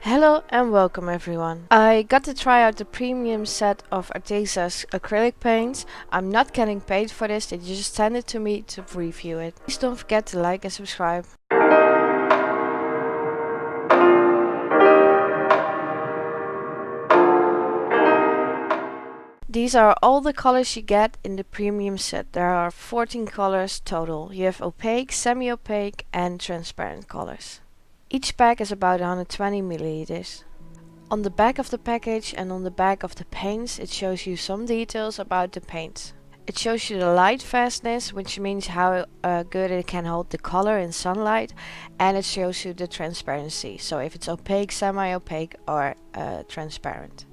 Hello and welcome everyone. I got to try out the premium set of Arteza's acrylic paints. I'm not getting paid for this, they just sent it to me to review it. Please don't forget to like and subscribe. These are all the colors you get in the premium set. There are 14 colors total. You have opaque, semi-opaque and transparent colors. Each pack is about 120 milliliters. On the back of the package and on the back of the paints it shows you some details about the paints. It shows you the light fastness, which means how good it can hold the color in sunlight, and it shows you the transparency, so if it's opaque, semi-opaque or transparent.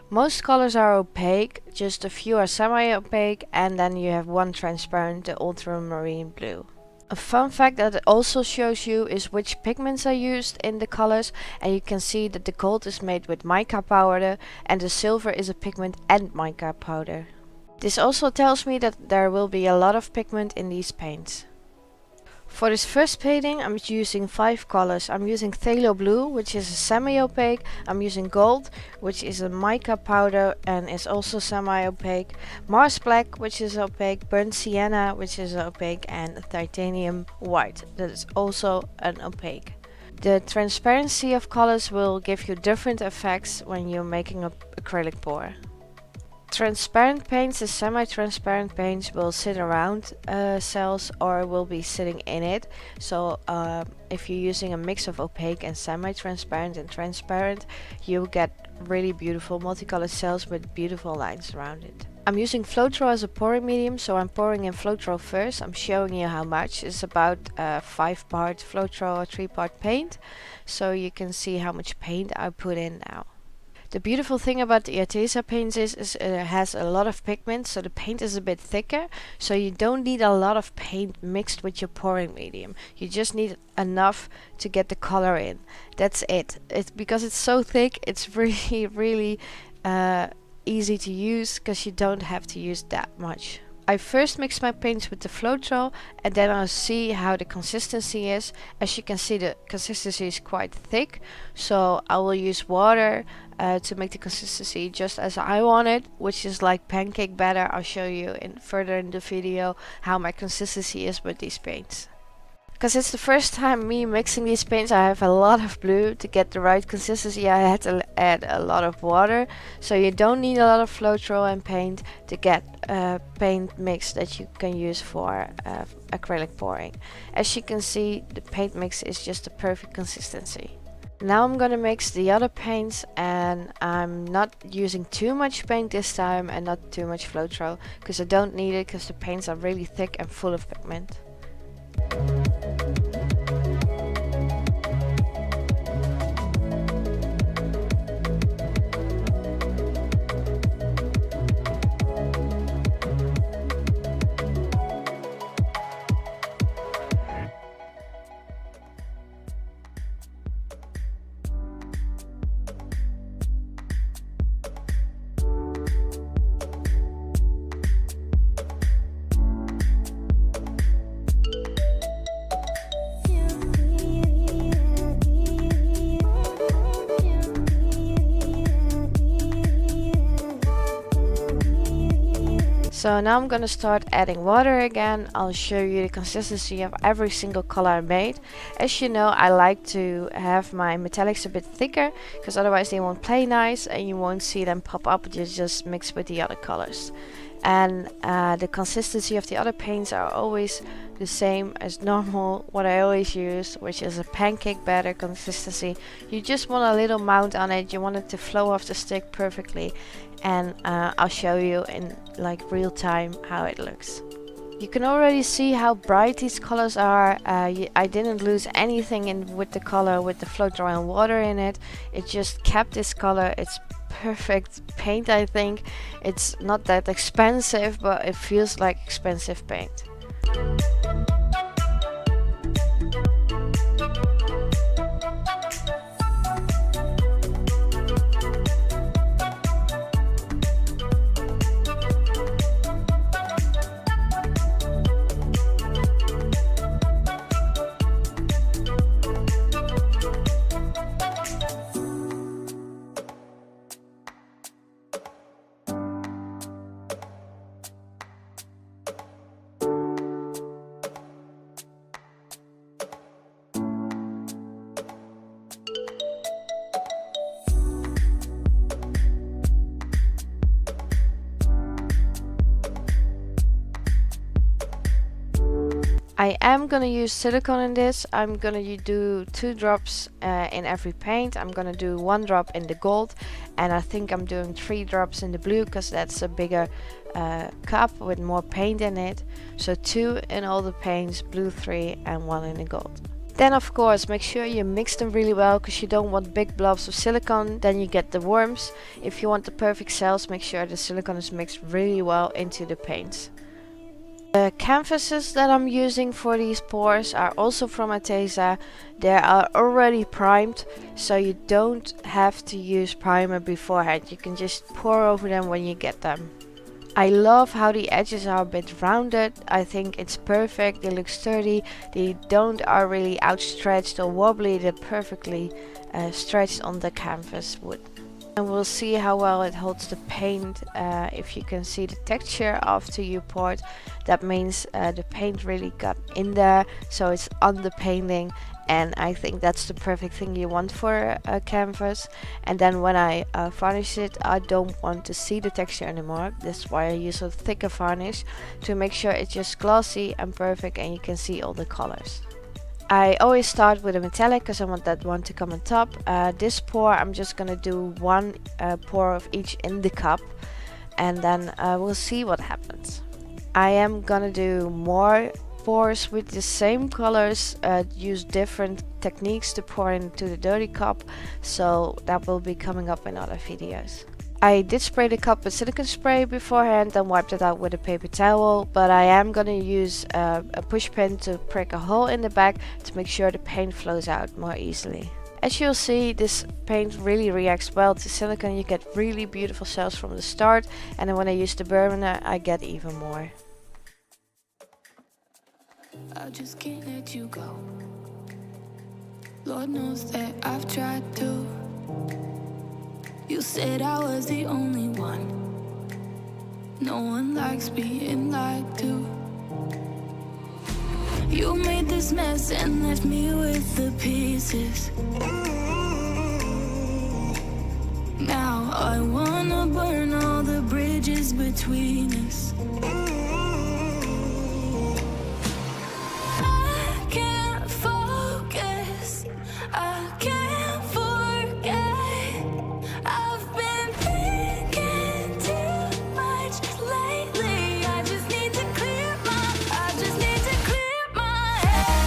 Most colors are opaque, just a few are semi-opaque, and then you have one transparent, the ultramarine blue. A fun fact that it also shows you is which pigments are used in the colors, and you can see that the gold is made with mica powder and the silver is a pigment and mica powder. This also tells me that there will be a lot of pigment in these paints. For this first painting I'm using 5 colors. I'm using phthalo blue, which is a semi-opaque. I'm using gold, which is a mica powder and is also semi-opaque. Mars black, which is opaque. Burnt sienna, which is opaque. And titanium white, that is also an opaque. The transparency of colors will give you different effects when you're making an acrylic pour. Transparent paints and semi-transparent paints will sit around cells or will be sitting in it. So if you're using a mix of opaque and semi-transparent and transparent, you get really beautiful multicolored cells with beautiful lines around it. I'm using Floetrol as a pouring medium, so I'm pouring in Floetrol first. I'm showing you how much. It's about 5-part Floetrol or 3-part paint, so you can see how much paint I put in now. The beautiful thing about the Arteza paints is it has a lot of pigment, so the paint is a bit thicker, so you don't need a lot of paint mixed with your pouring medium. You just need enough to get the color in. That's it. Because it's so thick, it's really easy to use because you don't have to use that much. I first mix my paints with the Floetrol and then I'll see how the consistency is. As you can see, the consistency is quite thick, so I will use water to make the consistency just as I want it, which is like pancake batter. I'll show you further in the video how my consistency is with these paints. Because it's the first time me mixing these paints, I have a lot of blue. To get the right consistency I had to add a lot of water, so you don't need a lot of Floetrol and paint to get a paint mix that you can use for acrylic pouring. As you can see, the paint mix is just the perfect consistency. Now I'm gonna mix the other paints, and I'm not using too much paint this time and not too much Floetrol because I don't need it, because the paints are really thick and full of pigment. So now I'm gonna start adding water again. I'll show you the consistency of every single color I made. As you know, I like to have my metallics a bit thicker, because otherwise they won't play nice and you won't see them pop up. You just mix with the other colors. And the consistency of the other paints are always the same as normal, what I always use, which is a pancake batter consistency. You just want a little mount on it, you want it to flow off the stick perfectly, and I'll show you in like real time how it looks. You can already see how bright these colors are. I didn't lose anything with the color, with the Floetrol and water in it. It just kept this color. It's perfect paint, I think. It's not that expensive, but it feels like expensive paint. I am gonna use silicone in this. I'm gonna do 2 drops in every paint. I'm gonna do 1 drop in the gold, and I think I'm doing 3 drops in the blue because that's a bigger cup with more paint in it. So 2 in all the paints, blue 3 and 1 in the gold. Then of course make sure you mix them really well, because you don't want big blobs of silicone, then you get the worms. If you want the perfect cells, make sure the silicone is mixed really well into the paints. The canvases that I'm using for these pours are also from Arteza. They are already primed, so you don't have to use primer beforehand. You can just pour over them when you get them. I love how the edges are a bit rounded. I think it's perfect. They look sturdy. They are really outstretched or wobbly. They're perfectly stretched on the canvas wood. And we'll see how well it holds the paint. If you can see the texture after you poured, that means the paint really got in there, so it's on the painting, and I think that's the perfect thing you want for a canvas. And then when I varnish it, I don't want to see the texture anymore. That's why I use a thicker varnish to make sure it's just glossy and perfect and you can see all the colors. I always start with a metallic because I want that one to come on top. This pour I'm just gonna do 1 pour of each in the cup, and then we'll see what happens. I am gonna do more pours with the same colors, use different techniques to pour into the dirty cup, so that will be coming up in other videos. I did spray the cup with silicone spray beforehand and wiped it out with a paper towel, but I am gonna use a push pin to prick a hole in the back to make sure the paint flows out more easily. As you'll see, this paint really reacts well to silicone. You get really beautiful cells from the start, and then when I use the burner I get even more. I just can't let you go. Lord knows that I've tried to. You said I was the only one. No one likes being lied to. You made this mess and left me with the pieces. Now I wanna burn all the bridges between us. I can't focus, I can't forget. I've been thinking too much lately. I just need to clear my head. I just need to clear my head.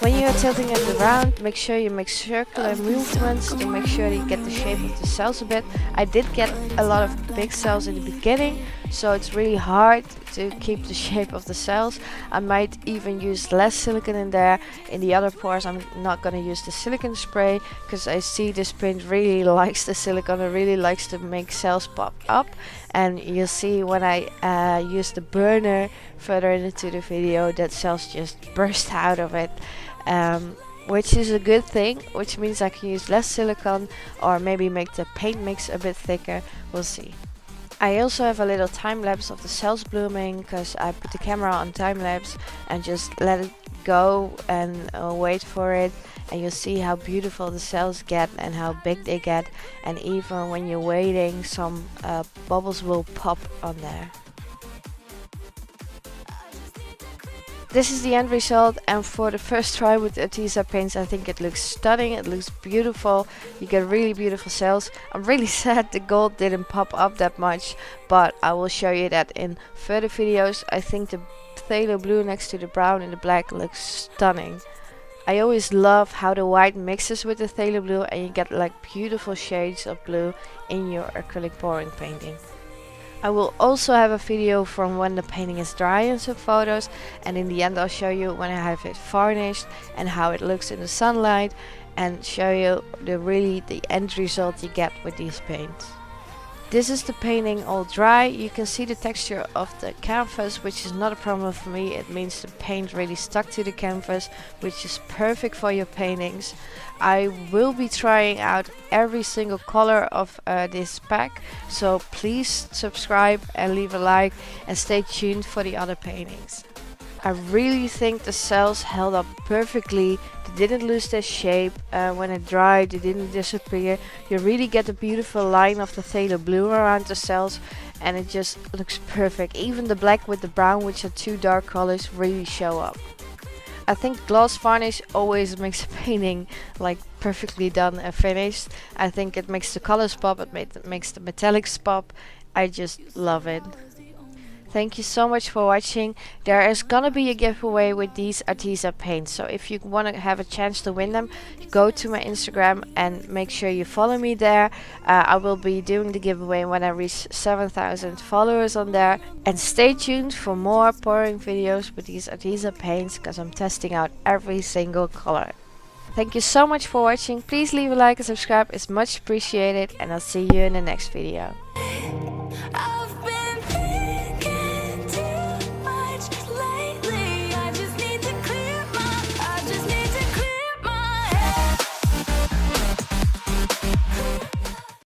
When you are tilting it around, make sure you make circular movements to make sure that you get the shape of the cells a bit. I did get a lot of big cells in the beginning, so it's really hard to keep the shape of the cells. I might even use less silicone in there. In the other pours I'm not going to use the silicone spray, because I see this paint really likes the silicone. It really likes to make cells pop up, and you'll see when I use the burner further into the video that cells just burst out of it. Which is a good thing, which means I can use less silicone or maybe make the paint mix a bit thicker. We'll see. I also have a little time lapse of the cells blooming, because I put the camera on time lapse and just let it go and wait for it, and you'll see how beautiful the cells get and how big they get, and even when you're waiting some bubbles will pop on there. This is the end result, and for the first try with Arteza paints I think it looks stunning, it looks beautiful. You get really beautiful cells. I'm really sad the gold didn't pop up that much, but I will show you that in further videos. I think the phthalo blue next to the brown and the black looks stunning. I always love how the white mixes with the phthalo blue and you get like beautiful shades of blue in your acrylic pouring painting. I will also have a video from when the painting is dry and some photos, and in the end I'll show you when I have it varnished and how it looks in the sunlight, and show you the end result you get with these paints. This is the painting all dry. You can see the texture of the canvas, which is not a problem for me. It means the paint really stuck to the canvas, which is perfect for your paintings. I will be trying out every single color of this pack, so please subscribe and leave a like and stay tuned for the other paintings. I really think the cells held up perfectly. They didn't lose their shape. When it dried, they didn't disappear. You really get a beautiful line of the phthalo blue around the cells, and it just looks perfect. Even the black with the brown, which are two dark colors, really show up. I think gloss varnish always makes a painting like perfectly done and finished. I think it makes the colors pop, it makes the metallics pop. I just love it. Thank you so much for watching. There is gonna be a giveaway with these Arteza paints, so if you want to have a chance to win them, go to my Instagram and make sure you follow me there. I will be doing the giveaway when I reach 7,000 followers on there. And stay tuned for more pouring videos with these Arteza paints, because I'm testing out every single color. Thank you so much for watching. Please leave a like and subscribe, it's much appreciated, and I'll see you in the next video.